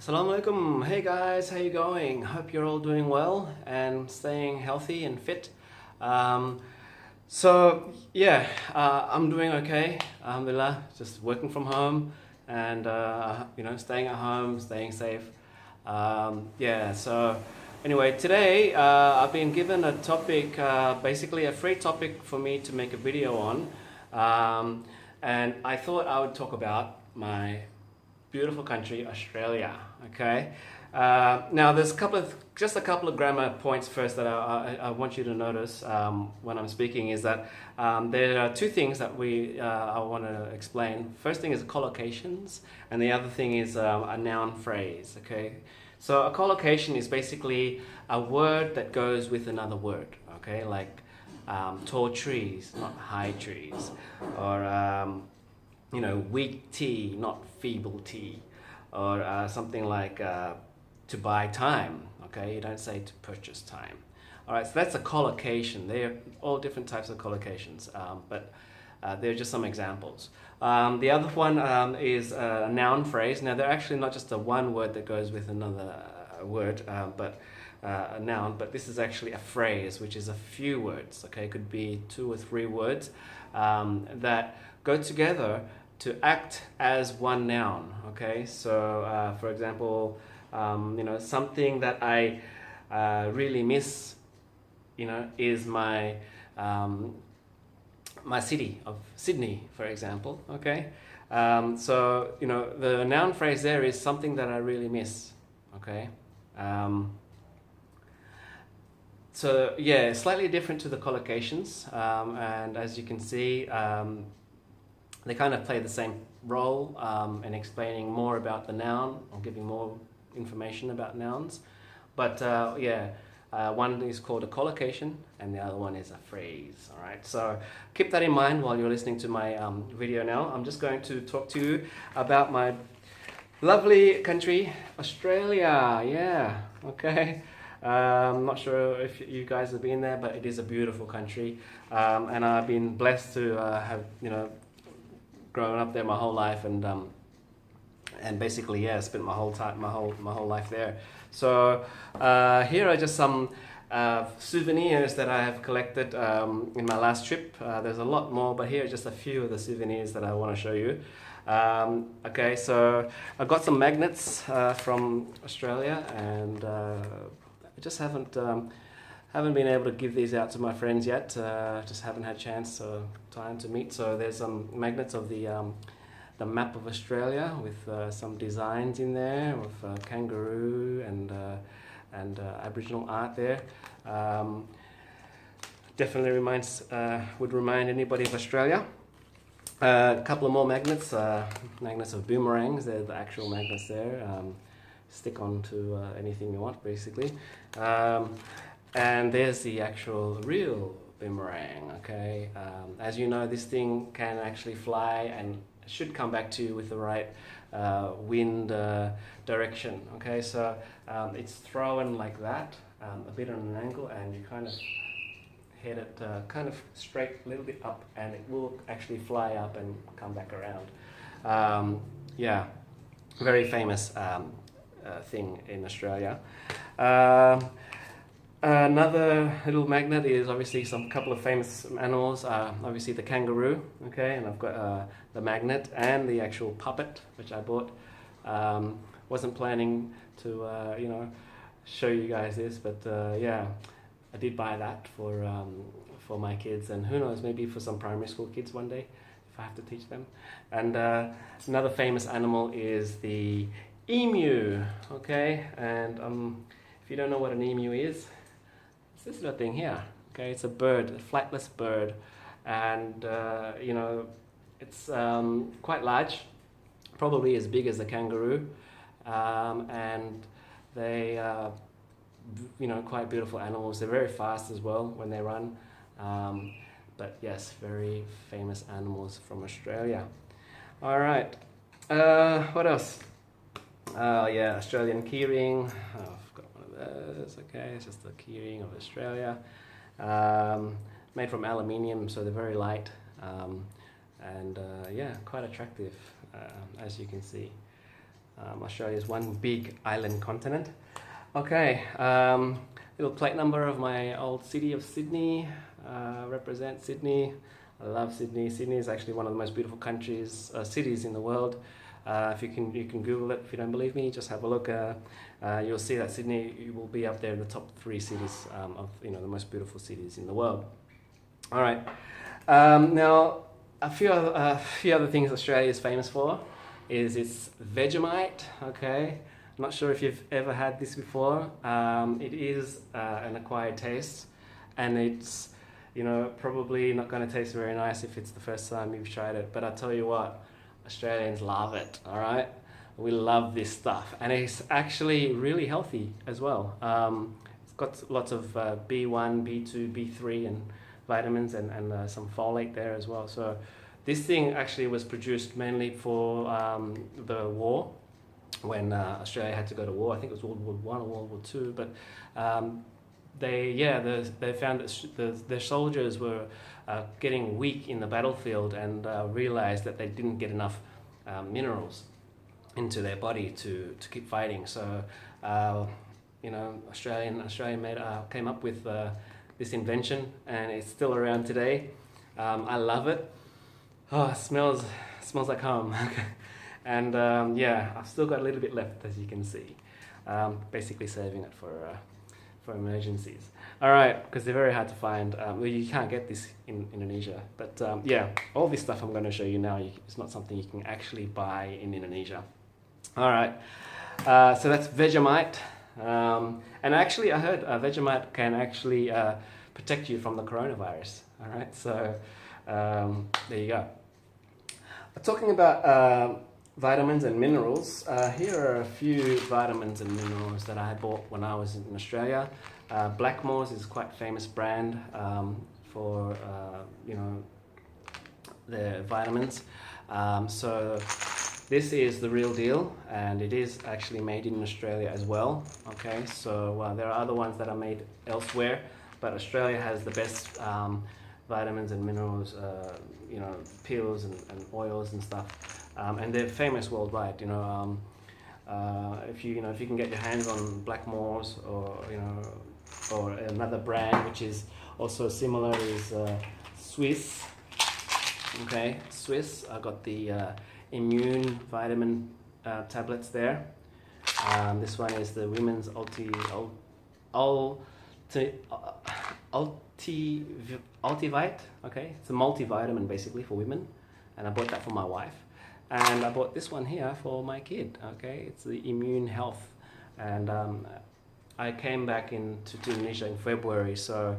Assalamu alaikum. Hey guys, how you going? Hope you're all doing well and staying healthy and fit. Um, I'm doing okay. Alhamdulillah, just working from home and staying at home, staying safe. Anyway, today I've been given a topic, basically a free topic for me to make a video on, and I thought I would talk about my beautiful country, Australia. Okay. Now, there's just a couple of grammar points first that I want you to notice when I'm speaking. Is that there are two things that I want to explain. First thing is collocations, and the other thing is a noun phrase. Okay. So a collocation is basically a word that goes with another word. Okay, like tall trees, not high trees, or weak tea, not feeble tea, or something like to buy time. Okay, you don't say to purchase time. All right, so that's a collocation. They're all different types of collocations, but they're just some examples. The other one is a noun phrase. Now, they're actually not just a one word that goes with another word, but a noun, but this is actually a phrase, which is a few words. Okay, it could be 2 or 3 words that go together to act as one noun. Okay, so for example, something that I really miss, is my my city of Sydney, for example. Okay, the noun phrase there is something that I really miss. Okay. Slightly different to the collocations, and as you can see, they kind of play the same role in explaining more about the noun or giving more information about nouns. But one is called a collocation and the other one is a phrase. All right, so keep that in mind while you're listening to my video now. I'm just going to talk to you about my lovely country, Australia. Yeah, okay. I'm not sure if you guys have been there, but it is a beautiful country, and I've been blessed to have grown up there my whole life, and basically spent my whole life there. So here are just some souvenirs that I have collected in my last trip. There's a lot more, but here are just a few of the souvenirs that I want to show you. Okay, so I got some magnets from Australia, and I just haven't been able to give these out to my friends yet. Just haven't had chance or time to meet. So there's some magnets of the map of Australia with some designs in there with kangaroo and Aboriginal art there. Definitely would remind anybody of Australia. A couple of more magnets, magnets of boomerangs. They're the actual magnets there. Stick onto anything you want, basically. And there's the actual real boomerang. Okay, as you know, this thing can actually fly and should come back to you with the right wind direction. Okay, so it's thrown like that, a bit on an angle, and you kind of head it kind of straight, a little bit up, and it will actually fly up and come back around. Very famous thing in Australia. Another little magnet is obviously some couple of famous animals. Obviously the kangaroo, okay, and I've got the magnet and the actual puppet, which I bought. Wasn't planning to show you guys this, but I did buy that for my kids, and who knows, maybe for some primary school kids one day if I have to teach them. And another famous animal is the emu. Okay, and if you don't know what an emu is, it's this little thing here. Okay, it's a bird, a flightless bird, and it's quite large, probably as big as a kangaroo, and they quite beautiful animals. They're very fast as well when they run, but yes, very famous animals from Australia. All right, what else? Australian keyring. Oh, I've got one of those. Okay, it's just the keyring of Australia. Made from aluminium, so they're very light, and quite attractive, as you can see. Australia is one big island continent. Okay, little plate number of my old city of Sydney. Represent Sydney. I love Sydney. Sydney is actually one of the most beautiful cities in the world. If you can Google it. If you don't believe me, just have a look. You'll see that Sydney will be up there in the top 3 cities of the most beautiful cities in the world. All right. Now, a few other things Australia is famous for is its Vegemite. Okay, I'm not sure if you've ever had this before. It is an acquired taste, and it's probably not going to taste very nice if it's the first time you've tried it. But I tell you what, Australians love it. All right, we love this stuff, and it's actually really healthy as well. It's got lots of B1, B2, B3, and vitamins, and some folate there as well. So this thing actually was produced mainly for the war, when Australia had to go to war. I think it was World War One or World War Two, but they found that their soldiers were getting weak in the battlefield, and realized that they didn't get enough minerals into their body to keep fighting. So Australia came up with this invention, and it's still around today. I love it. Oh, it smells like home. And I've still got a little bit left, as you can see. Basically saving it for emergencies. All right, because they're very hard to find. You can't get this in Indonesia. But all this stuff I'm going to show you now, it's not something you can actually buy in Indonesia. All right, so that's Vegemite. And actually, I heard Vegemite can actually protect you from the coronavirus. All right, so there you go. Talking about vitamins and minerals, here are a few vitamins and minerals that I bought when I was in Australia. Blackmores is quite a famous brand for their vitamins. So this is the real deal, and it is actually made in Australia as well. Okay, so there are other ones that are made elsewhere, but Australia has the best vitamins and minerals, pills and oils and stuff, and they're famous worldwide. If you can get your hands on Blackmores or another brand which is also similar is Swiss. Okay, Swiss. I got the immune vitamin tablets there. This one is the women's Ultivite. Okay, it's a multivitamin basically for women, and I bought that for my wife. And I bought this one here for my kid. Okay, it's the immune health, and I came back to Indonesia in February, so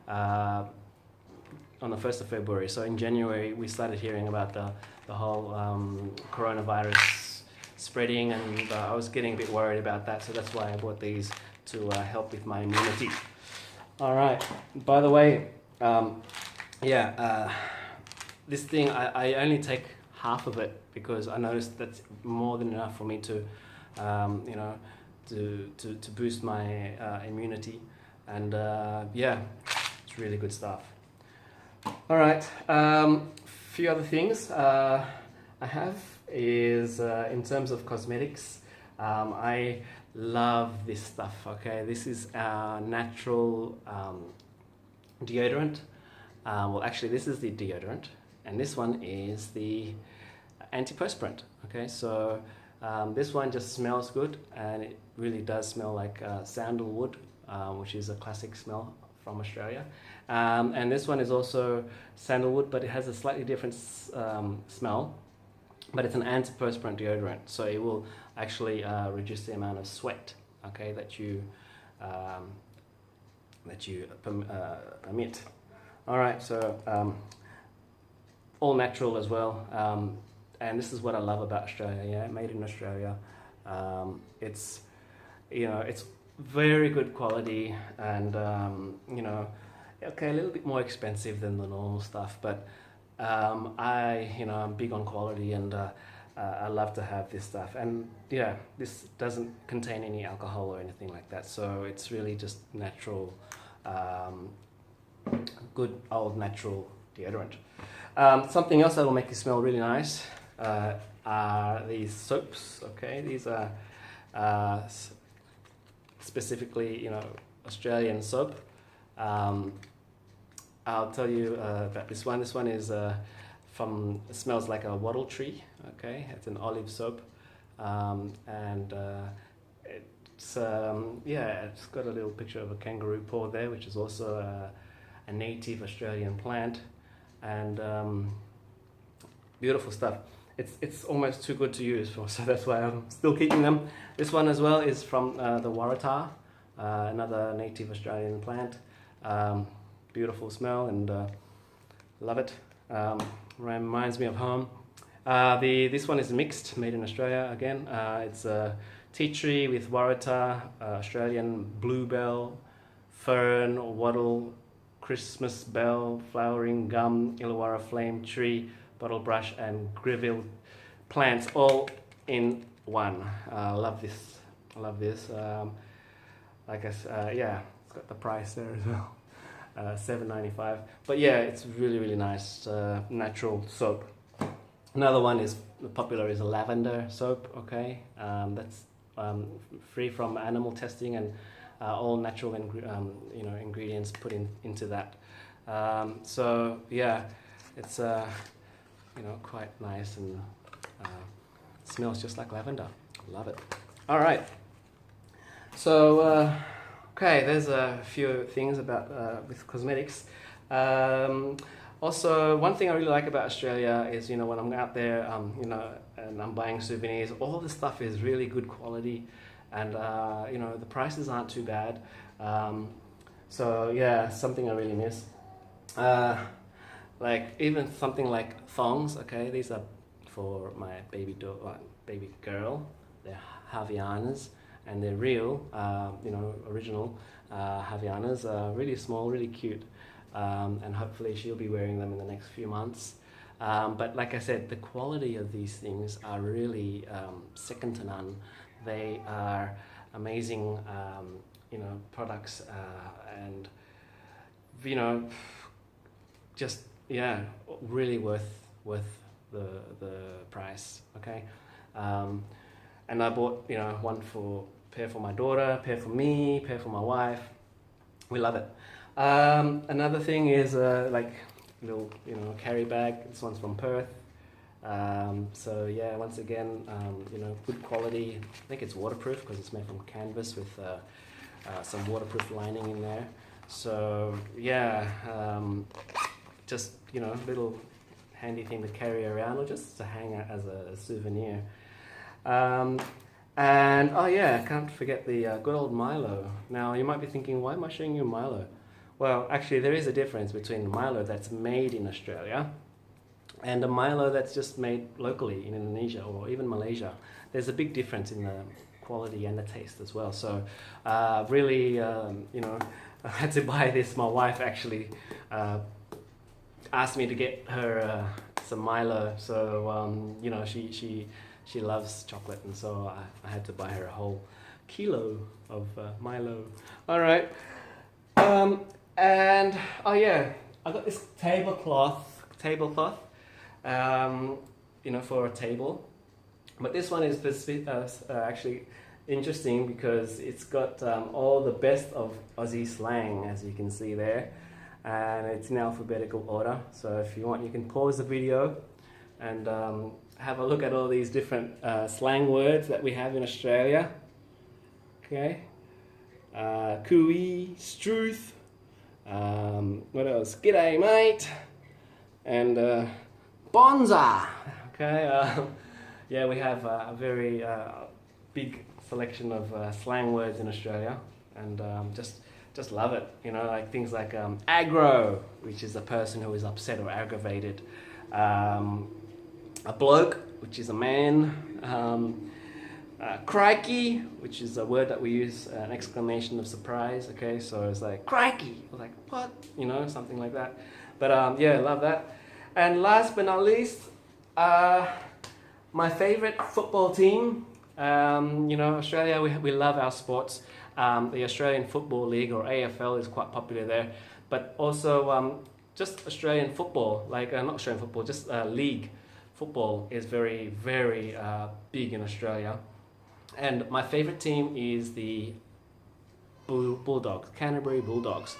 on the 1st of February. So in January we started hearing about the whole coronavirus spreading, and I was getting a bit worried about that, so that's why I bought these to help with my immunity. All right, by the way, this thing, I only take half of it because I noticed that's more than enough for me to boost my immunity, and it's really good stuff. All right, few other things I have is in terms of cosmetics. I love this stuff. Okay, this is our natural deodorant. Well, actually, this is the deodorant, and this one is the antiperspirant. Okay, so this one just smells good, and it really does smell like sandalwood, which is a classic smell from Australia. And this one is also sandalwood, but it has a slightly different smell. But it's an antiperspirant deodorant, so it will actually reduce the amount of sweat, okay, that you emit. All right, so all natural as well, and this is what I love about Australia. Yeah, made in Australia. It's it's very good quality, and okay, a little bit more expensive than the normal stuff, but I'm big on quality, and I love to have this stuff. And yeah, this doesn't contain any alcohol or anything like that, so it's really just natural, good old natural deodorant. Something else that will make you smell really nice are these soaps. Okay, these are specifically, Australian soap. I'll tell you about this one. This one is it smells like a wattle tree. Okay, it's an olive soap, and it's it's got a little picture of a kangaroo paw there, which is also a native Australian plant, and beautiful stuff. It's almost too good to use for, so that's why I'm still keeping them. This one as well is from the Waratah, another native Australian plant. Beautiful smell, and love it. Reminds me of home. This one is mixed, made in Australia again. It's a tea tree with Waratah, Australian bluebell, fern, wattle, Christmas bell, flowering gum, Illawarra flame tree, bottle brush, and greville plants all in one. Love this. I love this. Like I said, it's got the price there as well. $7.95. But yeah, it's really, really nice natural soap. Another one is popular is a lavender soap. Okay, that's free from animal testing and all natural ingredients put into that. So yeah, it's quite nice, and smells just like lavender. Love it. All right. So okay, there's a few things about with cosmetics. Also, one thing I really like about Australia is, when I'm out there, and I'm buying souvenirs, all the stuff is really good quality, and the prices aren't too bad. So yeah, something I really miss. Like even something like thongs. Okay, these are for my baby girl. They're Havianas, and they're real, original Havianas. Really small, really cute, and hopefully she'll be wearing them in the next few months. But like I said, the quality of these things are really second to none. They are amazing, products, and just really worth the price. Okay, and I bought one pair for my daughter, pair for me, pair for my wife. We love it. Another thing is like little carry bag. This one's from Perth. So yeah, once again, good quality. I think it's waterproof because it's made from canvas with some waterproof lining in there. So yeah, just little handy thing to carry around, or just to hang out as a souvenir. And oh yeah, I can't forget the good old Milo. Now you might be thinking, why am I showing you Milo? Well, actually there is a difference between Milo that's made in Australia and a Milo that's just made locally in Indonesia or even Malaysia. There's a big difference in the quality and the taste as well. So really, I had to buy this. My wife actually asked me to get her some Milo. So she loves chocolate, and so I had to buy her a whole kilo of Milo. All right. And oh yeah, I got this tablecloth, for a table. But this one is actually interesting because it's got all the best of Aussie slang, as you can see there, and it's in alphabetical order. So if you want, you can pause the video and have a look at all these different slang words that we have in Australia. Okay, cooey, struth. What else? G'day, mate, and bonza. Okay, yeah, we have a very big selection of slang words in Australia, and just love it. Like things like aggro, which is a person who is upset or aggravated. A bloke, which is a man. Crikey, which is a word that we use, an exclamation of surprise. Okay, so it's like crikey, or like what, something like that. But yeah, love that. And last but not least, my favorite football team. Australia, we love our sports. The Australian Football League, or AFL, is quite popular there. But also just Australian football, like not Australian football, just league. football is very, very big in Australia. And my favourite team is the Bulldogs, Canterbury Bulldogs.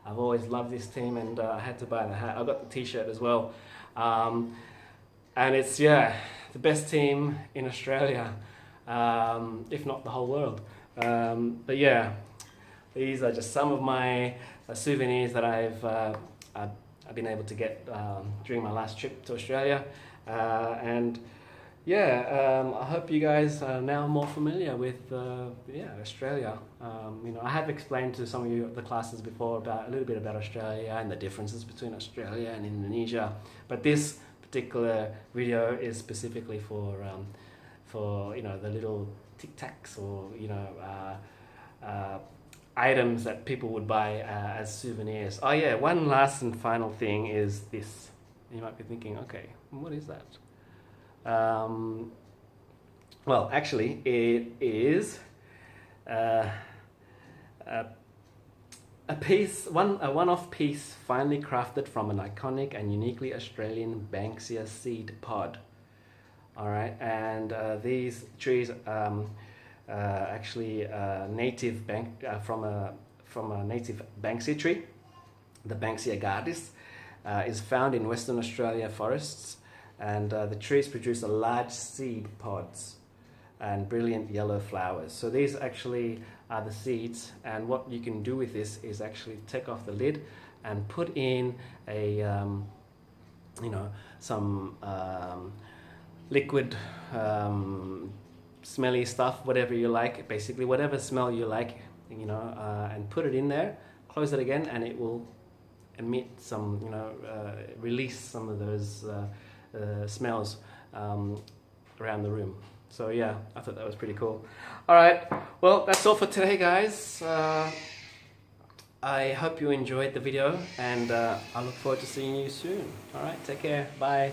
I've always loved this team, and I had to buy the hat. I got the t-shirt as well. And it's, yeah, the best team in Australia, if not the whole world. But yeah, these are just some of my souvenirs that I've been able to get during my last trip to Australia. And yeah, I hope you guys are now more familiar with Australia. You know, I have explained to some of you the classes before about a little bit about Australia and the differences between Australia and Indonesia. But this particular video is specifically for you know, the little tic tacs or you know items that people would buy as souvenirs. Oh yeah, one last and final thing is this. You might be thinking, okay, what is that? Well, actually, it is a one-off piece finely crafted from an iconic and uniquely Australian Banksia seed pod. All right, and these trees actually native from a native Banksia tree. The Banksia gardis is found in Western Australia forests. And the trees produce a large seed pods and brilliant yellow flowers. So these actually are the seeds, and what you can do with this is actually take off the lid and put in a you know, some liquid smelly stuff, whatever you like, basically whatever smell you like, you know, and put it in there, close it again, and it will emit some, you know, release some of those smells around the room. So yeah, I thought that was pretty cool. Alright, well, that's all for today, guys. I hope you enjoyed the video, and I look forward to seeing you soon. Alright, take care, bye.